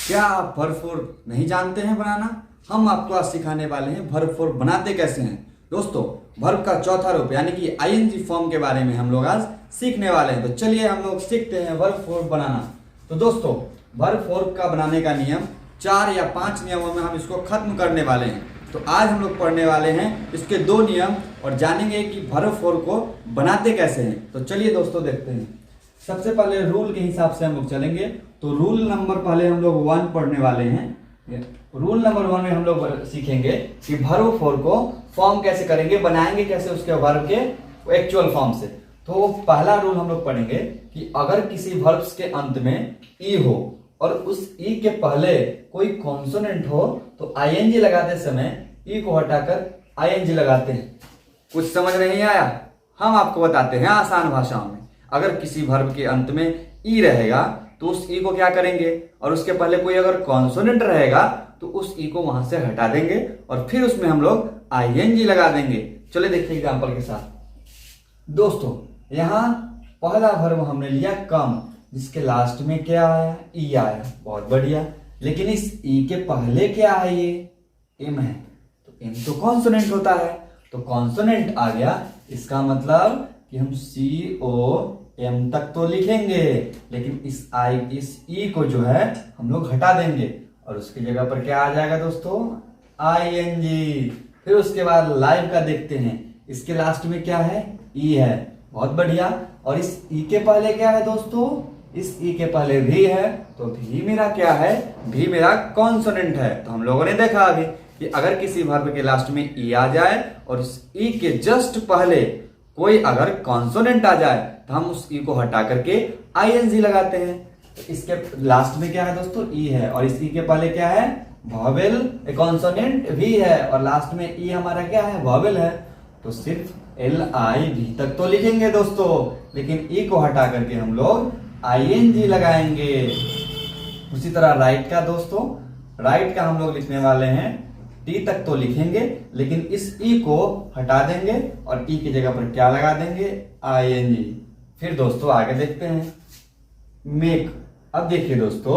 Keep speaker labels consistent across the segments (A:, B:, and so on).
A: क्या आप verb four नहीं जानते हैं बनाना? हम आपको आज सिखाने वाले हैं वर्ब फोर बनाते कैसे हैं। दोस्तों, वर्ब का चौथा रूप यानी कि आईएनजी फॉर्म के बारे में हम लोग आज सीखने वाले हैं। तो चलिए हम लोग सीखते हैं वर्ब फोर बनाना। तो दोस्तों, वर्ब फोर का बनाने का नियम 4 या 5 नियमों में हम इसको खत्म करने वाले हैं। तो आज हम लोग पढ़ने वाले हैं इसके 2 नियम और जानेंगे कि वर्ब फोर को बनाते कैसे हैं। तो चलिए दोस्तों देखते हैं। सबसे पहले रूल के हिसाब से हम लोग चलेंगे। तो रूल नंबर पहले हम लोग 1 पढ़ने वाले हैं। रूल नंबर 1 में हम लोग सीखेंगे कि वर्ब फोर को फॉर्म कैसे करेंगे, बनाएंगे कैसे उसके वर्ब के एक्चुअल फॉर्म से। तो पहला रूल हम लोग पढ़ेंगे कि अगर किसी वर्ब्स के अंत में ई हो और उस ई के पहले कोई कॉन्सोनेंट हो तो आईएनजी लगाते समय ई को हटाकर आईएनजी लगाते हैं। कुछ समझ नहीं आया? हम आपको बताते हैं आसान भाषाओं में। अगर किसी वर्ब के अंत में ई रहेगा तो उस ई को क्या करेंगे, और उसके पहले कोई अगर कॉन्सोनेंट रहेगा तो उस ई को वहां से हटा देंगे और फिर उसमें हम लोग आईएनजी लगा देंगे। चलिए देखिए एग्जांपल के साथ। दोस्तों, यहाँ पहला वर्ब हमने लिया कम, जिसके लास्ट में क्या आया? ई आया। बहुत बढ़िया। लेकिन इस ई के पहले क्या है? ये एम है। तो एम तो कॉन्सोनेंट होता है, तो कॉन्सोनेंट आ गया। इसका मतलब कि हम सी ओ एम तक तो लिखेंगे, लेकिन इस ई को जो है हम लोग हटा देंगे और उसकी जगह पर क्या आ जाएगा दोस्तों? I N G. फिर उसके बाद लाइव का देखते हैं। इसके लास्ट में क्या है? ई है। बहुत बढ़िया। और इस ई के पहले क्या है दोस्तों? इस ई के पहले भी है। तो भी मेरा क्या है? भी मेरा कॉन्सोनेंट है। तो हम लोगों ने देखा अभी कि अगर किसी वर्ब के लास्ट में ई आ जाए और इस ई के जस्ट पहले कोई अगर कॉन्सोनेंट आ जाए तो हम उस ई को हटा करके आईएनजी लगाते हैं। तो इसके लास्ट में क्या है दोस्तों? ई है। और इस ई के पहले क्या है? वॉवेल, कॉन्सोनेंट भी है। और लास्ट में ई हमारा क्या है? वॉवेल है। तो सिर्फ एल आई भी तक तो लिखेंगे दोस्तों, लेकिन ई को हटा करके हम लोग आईएनजी लगाएंगे। उसी तरह राइट का दोस्तों, राइट का हम लोग लिखने वाले हैं टी तक तो लिखेंगे, लेकिन इस ई को हटा देंगे और ई की जगह पर क्या लगा देंगे? आईएनजी। फिर दोस्तों आगे देखते हैं मेक। अब देखिए दोस्तों,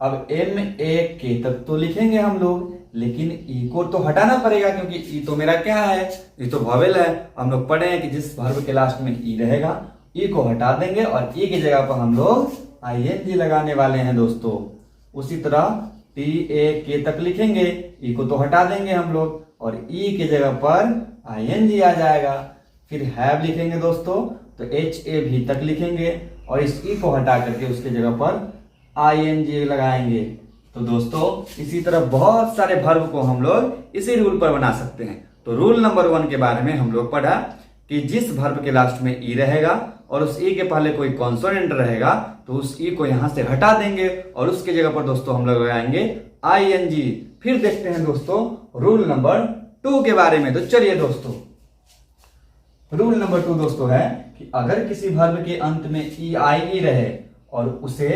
A: अब एम ए के तक तो लिखेंगे हम लोग, लेकिन ई को तो हटाना पड़ेगा क्योंकि ई तो मेरा क्या है? ई तो वॉवेल है। हम लोग पढ़े हैं कि जिस वर्ब के लास्ट में ई रहेगा, ई को हटा देंगे और ई की जगह पर हम लोग आईएनजी लगाने वाले हैं दोस्तों। उसी तरह टी ए के तक लिखेंगे, ई को तो हटा देंगे हम लोग और ई की जगह पर आईएनजी आ जाएगा। फिर हैव लिखेंगे दोस्तों, तो एच ए भी तक लिखेंगे और इस ई को हटा करके उसकी जगह पर आईएनजी लगाएंगे। तो दोस्तों, इसी तरह बहुत सारे वर्ब को हम लोग इसी रूल पर बना सकते हैं। तो रूल नंबर 1 के बारे में हम लोग पढ़ा कि जिस वर्ब के लास्ट में ई रहेगा और उस ई के पहले कोई कॉन्सोनेंट रहेगा तो उस ई को यहां से हटा देंगे और उसकी जगह पर दोस्तों हम लोग लगाएंगे आईएनजी। फिर देखते हैं दोस्तों रूल नंबर 2 के बारे में। तो चलिए दोस्तों, रूल नंबर 2 दोस्तों है कि अगर किसी वर्ब के अंत में ई आई ई रहे और उसे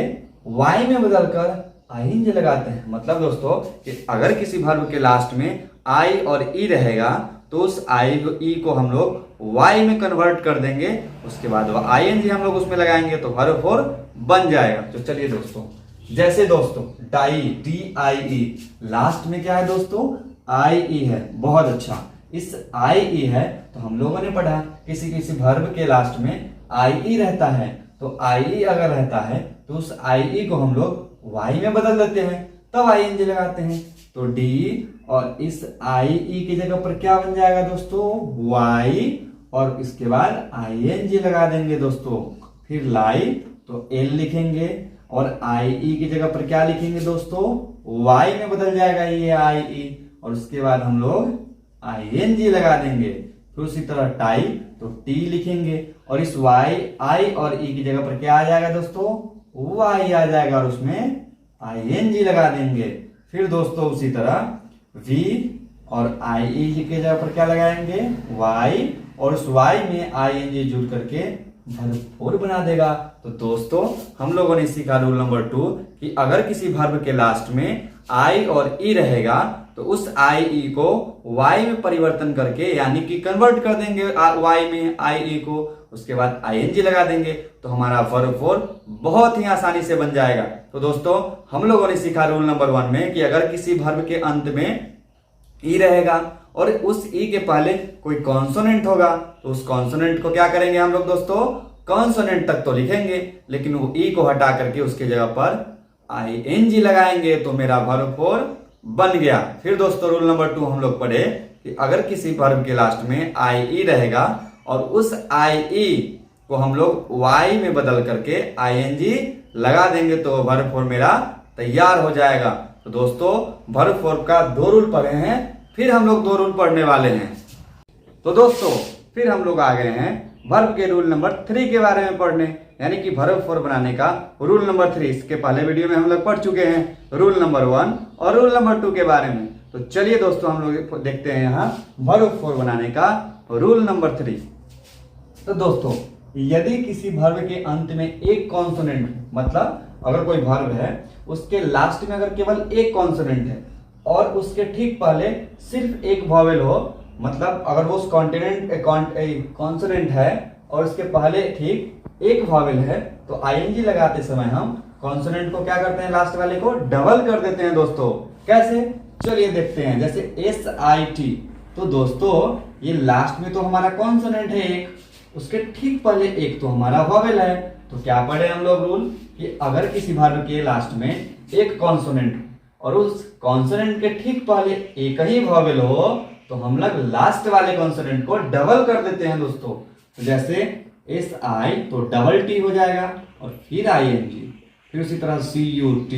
A: वाई में बदलकर आईएनजी लगाते हैं। मतलब दोस्तों कि अगर किसी वर्ब के लास्ट में आई और ई रहेगा तो उस आई ई को हम लोग वाई में कन्वर्ट कर देंगे, उसके बाद वो आईएनजी हम लोग उसमें लगाएंगे तो वर्ब फोर बन जाएगा। तो चलिए दोस्तों, जैसे दोस्तों die, T I E, last में क्या है दोस्तों? आई ई है। बहुत अच्छा। इस आई ई है तो हम लोगों ने पढ़ा किसी किसी वर्ब के लास्ट में आई ई रहता है, तो आई ई अगर रहता है तो उस आई ई को हम लोग वाई में बदल देते हैं, तब आईएनजी लगाते हैं। तो डी और इस आई ई की जगह पर क्या बन जाएगा दोस्तों? वाई, और इसके बाद आईएनजी लगा देंगे दोस्तों। फिर लाई, तो एल लिखेंगे और आई ई की जगह पर क्या लिखेंगे दोस्तों? वाई में बदल जाएगा ये आई ई, और उसके बाद हम लोग आईएनजी लगा देंगे। फिर उसी तरह टाई, तो टी लिखेंगे और इस वाई, आई और ई की जगह पर क्या आ जाएगा दोस्तों? वाई आ जाएगा और उसमें आईएनजी लगा देंगे। फिर दोस्तों उसी तरह वी और आई ई की जगह पर क्या लगाएंगे? वाई, और उस वाई में आईएनजी जुड़ करके वर्ब फोर बना देगा। तो दोस्तों हम लोगों ने सीखा रूल नंबर 2 कि अगर किसी वर्ब के लास्ट में आई और ई रहेगा तो उस आई ई को वाई में परिवर्तन करके यानी कि कन्वर्ट कर देंगे वाई में आई ई को, उसके बाद आईएनजी लगा देंगे तो हमारा वर्ब फोर बहुत ही आसानी से बन जाएगा। तो दोस्तों हम लोगों ने सीखा रूल नंबर 1 में कि अगर किसी वर्ब के अंत में ई रहेगा और उस ई के पहले कोई कॉन्सोनेंट होगा तो उस कॉन्सोनेंट को क्या करेंगे हम लोग दोस्तों, कॉन्सोनेंट तक तो लिखेंगे लेकिन वो ई को हटा करके उसके जगह पर आईएनजी लगाएंगे तो मेरा वर्ब फोर बन गया। फिर दोस्तों रूल नंबर 2 हम लोग पढ़े कि अगर किसी वर्ब के लास्ट में आई ई रहेगा और उस आई ई को हम लोग वाई में बदल करके आईएनजी लगा देंगे तो वर्ब फोर मेरा तैयार हो जाएगा। तो दोस्तों वर्ब फोर का 2 रूल पढ़े हैं, फिर हम लोग 2 रूल पढ़ने वाले हैं। तो दोस्तों फिर हम लोग आ गए हैं वर्ब के रूल नंबर 3 के बारे में पढ़ने, यानी कि वर्ब फोर बनाने का रूल नंबर 3। इसके पहले वीडियो में हम लोग पढ़ चुके हैं रूल नंबर 1 और रूल नंबर 2 के बारे में। तो चलिए दोस्तों हम लोग देखते हैं यहाँ वर्ब फोर बनाने का रूल नंबर 3। तो दोस्तों यदि किसी वर्ब के अंत में एक कॉन्सोनेंट, मतलब अगर कोई वर्ब है उसके लास्ट में अगर केवल एक कॉन्सोनेंट है और उसके ठीक पहले सिर्फ एक वॉवेल हो, मतलब अगर वो उस कॉन्सोनेंट है और उसके पहले ठीक एक वॉवेल है तो आईएनजी लगाते समय हम कॉन्सोनेंट को क्या करते हैं, लास्ट वाले को डबल कर देते हैं। दोस्तों कैसे, चलिए देखते हैं। जैसे SIT, तो दोस्तों ये लास्ट में तो हमारा कॉन्सोनेंट है एक, उसके ठीक पहले एक तो हमारा वॉवेल है। तो क्या पढ़े हम लोग रूल कि अगर किसी वर्ब के लास्ट में एक कॉन्सोनेंट और उस कॉन्सोनेंट के ठीक पहले एक ही वॉवेल हो तो हम लोग लास्ट वाले कॉन्सोनेंट को डबल कर देते हैं दोस्तों। तो जैसे SI तो डबल T हो जाएगा और फिर ING, फिर उसी तरह CUT,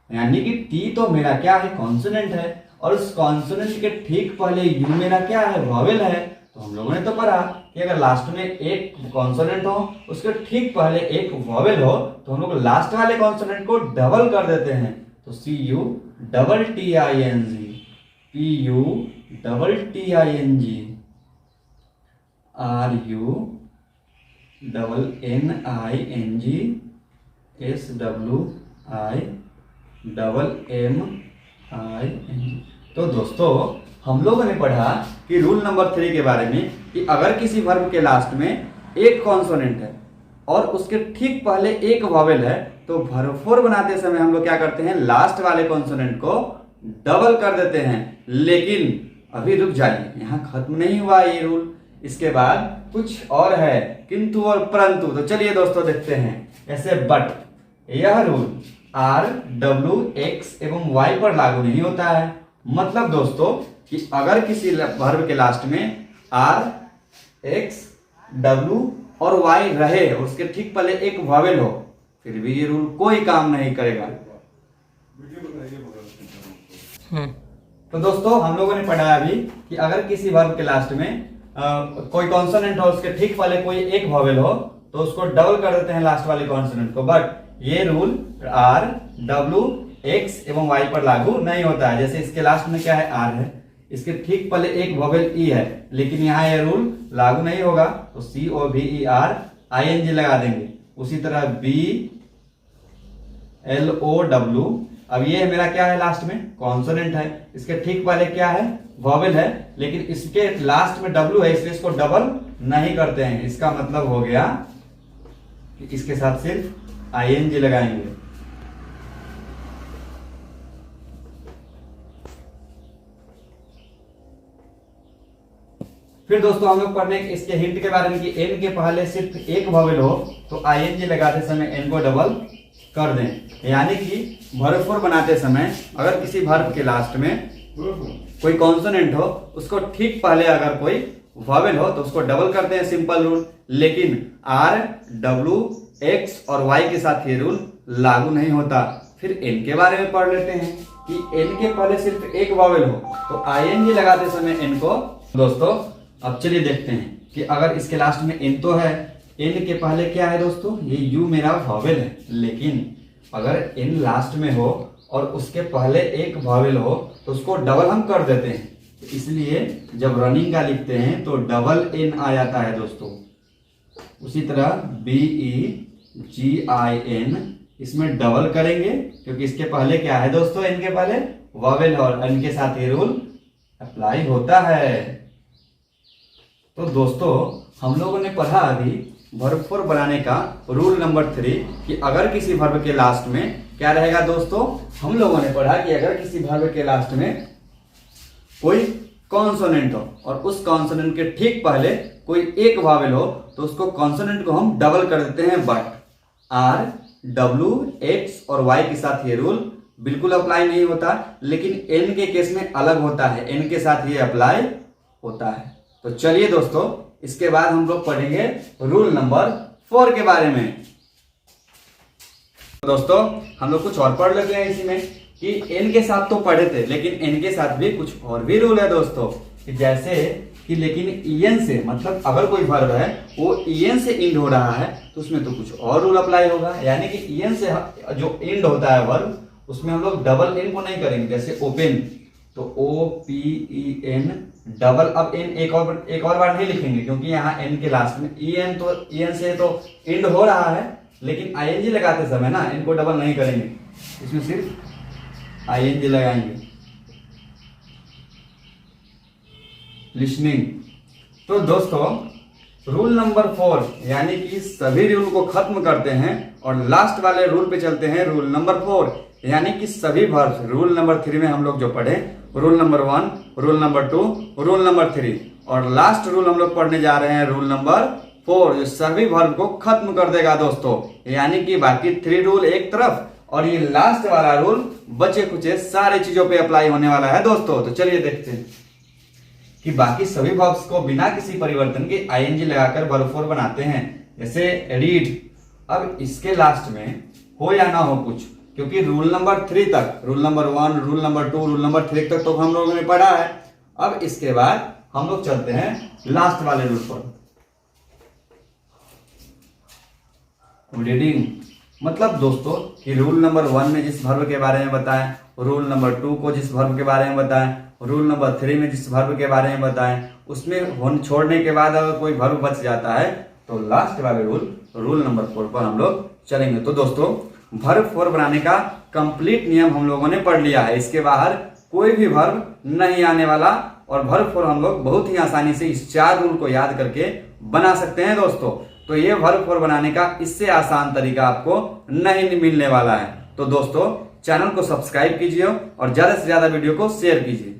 A: यानी कि T तो मेरा क्या है, कॉन्सोनेंट है और उस कॉन्सोनेंट के ठीक पहले U मेरा क्या है, वॉवेल है। तो हम लोगों ने तो पढ़ा कि अगर लास्ट में एक कॉन्सोनेंट हो उसके ठीक पहले एक वॉवेल हो तो हम लोग लास्ट वाले कॉन्सोनेंट को डबल कर देते हैं। तो CU double TING, PU double TING, RU double NING, SWI double MING। तो दोस्तों हम लोगों ने पढ़ा कि रूल नंबर 3 के बारे में कि अगर किसी वर्ब के लास्ट में एक कॉन्सोनेंट है और उसके ठीक पहले एक वॉवेल है तो वर्ब फोर बनाते समय हम लोग क्या करते हैं, लास्ट वाले कॉन्सोनेंट को डबल कर देते हैं। लेकिन अभी रुक जाइए, यहाँ खत्म नहीं हुआ ये रूल, इसके बाद कुछ और है, किंतु और परंतु। तो चलिए दोस्तों देखते हैं। जैसे बट, यह रूल R, W, X एवं Y पर लागू नहीं होता है। मतलब दोस्तों कि अगर किसी वर्ब के लास्ट में R, X, W और Y रहे और उसके ठीक पहले एक वॉवेल हो फिर भी ये रूल कोई काम नहीं करेगा। तो दोस्तों हम लोगों ने पढ़ा अभी कि अगर किसी वर्ब के लास्ट में कोई कॉन्सोनेंट हो उसके ठीक पहले कोई एक वॉवेल हो तो उसको डबल कर देते हैं लास्ट वाले कॉन्सोनेंट को। बट ये रूल R, W, X एवं Y पर लागू नहीं होता है। जैसे इसके लास्ट में क्या है, R है, इसके ठीक पहले एक वॉवेल E है, लेकिन यहाँ ये रूल लागू नहीं होगा तो COVER ING लगा देंगे। उसी तरह B, LOW, अब ये मेरा क्या है, लास्ट में कॉन्सोनेंट है, इसके ठीक पहले क्या है, वॉवेल है, लेकिन इसके लास्ट में W है इसलिए इसको डबल नहीं करते हैं। इसका मतलब हो गया कि इसके साथ सिर्फ ING लगाएंगे। फिर दोस्तों हम लोग पढ़ने इसके हिंट के बारे में कि n के पहले सिर्फ एक वॉवेल हो तो ING लगाते समय n को डबल कर दें। यानी कि वर्ब फोर बनाते समय अगर किसी वर्ब के लास्ट में कोई कॉन्सोनेंट हो उसको ठीक पहले अगर कोई वॉवेल हो तो उसको डबल करते हैं, सिंपल रूल। लेकिन R, W, X और Y के साथ ये रूल लागू नहीं होता। फिर n के बारे में पढ़ लेते हैं कि n के पहले सिर्फ एक वॉवेल हो तो ING लगाते समय n को। दोस्तों अब चलिए देखते हैं कि अगर इसके लास्ट में n तो है, n के पहले क्या है दोस्तों, ये u मेरा वॉवेल है, लेकिन अगर n लास्ट में हो और उसके पहले एक वॉवेल हो तो उसको डबल हम कर देते हैं। इसलिए जब रनिंग का लिखते हैं तो डबल n आ जाता है दोस्तों। उसी तरह BEGIN, इसमें डबल करेंगे क्योंकि इसके पहले क्या है दोस्तों, n के पहले वॉवेल और n के साथ ये रूल अप्लाई होता है। तो दोस्तों हम लोगों ने पढ़ा अभी वर्ब फोर बनाने का रूल नंबर 3 कि अगर किसी वर्ब के लास्ट में क्या रहेगा दोस्तों, हम लोगों ने पढ़ा कि अगर किसी वर्ब के लास्ट में कोई कॉन्सोनेंट हो और उस कॉन्सोनेंट के ठीक पहले कोई एक वावेल हो तो उसको कॉन्सोनेंट को हम डबल कर देते हैं बट। आर, डब्ल्यू, एक्स और वाई के साथ ये रूल बिल्कुल अप्लाई नहीं होता, लेकिन एन के केस में अलग होता है, एन के साथ ये अप्लाई होता है। तो चलिए दोस्तों, इसके बाद हम लोग पढ़ेंगे रूल नंबर 4 के बारे में। दोस्तों हम लोग कुछ और पढ़ लेते हैं इसी में कि एन के साथ तो पढ़े थे, लेकिन एन के साथ भी कुछ और भी रूल है दोस्तों, कि जैसे कि लेकिन ईएन से, मतलब अगर कोई वर्ब है वो ईएन से इंड हो रहा है तो उसमें तो कुछ और रूल अप्लाई होगा। यानी कि ईएन से जो इंड होता है वर्ब, उसमें हम लोग डबल एन को नहीं करेंगे। जैसे ओपन, तो OPEN डबल, अब एन एक और बार नहीं लिखेंगे क्योंकि यहाँ एन के लास्ट में ईएन, तो ईएन से तो इंड हो रहा है, लेकिन आईएनजी लगाते समय ना इनको डबल नहीं करेंगे, इसमें सिर्फ आईएनजी लगाएंगे। लिसनिंग। तो दोस्तों रूल नंबर 4 यानी कि सभी रूल को खत्म करते हैं और लास्ट वाले रूल पे चलते हैं, रूल नंबर 4 यानी कि सभी वर्ब्स। रूल नंबर 3 में हम लोग जो पढ़े rule number 1, rule number 2, rule number 3 और लास्ट रूल हम लोग पढ़ने जा रहे हैं रूल नंबर 4 जो सभी वर्ब को खत्म कर देगा दोस्तों। यानी कि बाकी 3 रूल एक तरफ और ये लास्ट वाला रूल बचे कुचे सारे चीजों पे अप्लाई होने वाला है दोस्तों। तो चलिए देखते हैं कि बाकी सभी वर्ब्स को बिना किसी परिवर्तन के आईएनजी लगाकर वर्ब 4 बनाते हैं। जैसे रीड, अब इसके लास्ट में हो या ना हो कुछ, क्योंकि रूल नंबर 3 तक, rule number 1, rule number 2, rule number 3 तक तो हम लोगों ने पढ़ा है। अब इसके बाद हम लोग चलते हैं लास्ट वाले रूल पर। रीडिंग, मतलब दोस्तों कि रूल नंबर 1 में जिस वर्ब के बारे में बताएं, रूल नंबर 2 को जिस वर्ब के बारे में बताएं, रूल नंबर 3 में जिस वर्ब के बारे में बताएं, उसमें छोड़ने के बाद अगर कोई वर्ब बच जाता है तो लास्ट वाले रूल नंबर 4 पर हम लोग चलेंगे। तो दोस्तों वर्ब 4 बनाने का कंप्लीट नियम हम लोगों ने पढ़ लिया है। इसके बाहर कोई भी वर्ब नहीं आने वाला और वर्ब 4 हम लोग बहुत ही आसानी से इस 4 रूल को याद करके बना सकते हैं दोस्तों। तो ये वर्ब 4 बनाने का इससे आसान तरीका आपको नहीं मिलने वाला है। तो दोस्तों चैनल को सब्सक्राइब कीजिए और ज्यादा से ज्यादा वीडियो को शेयर कीजिए।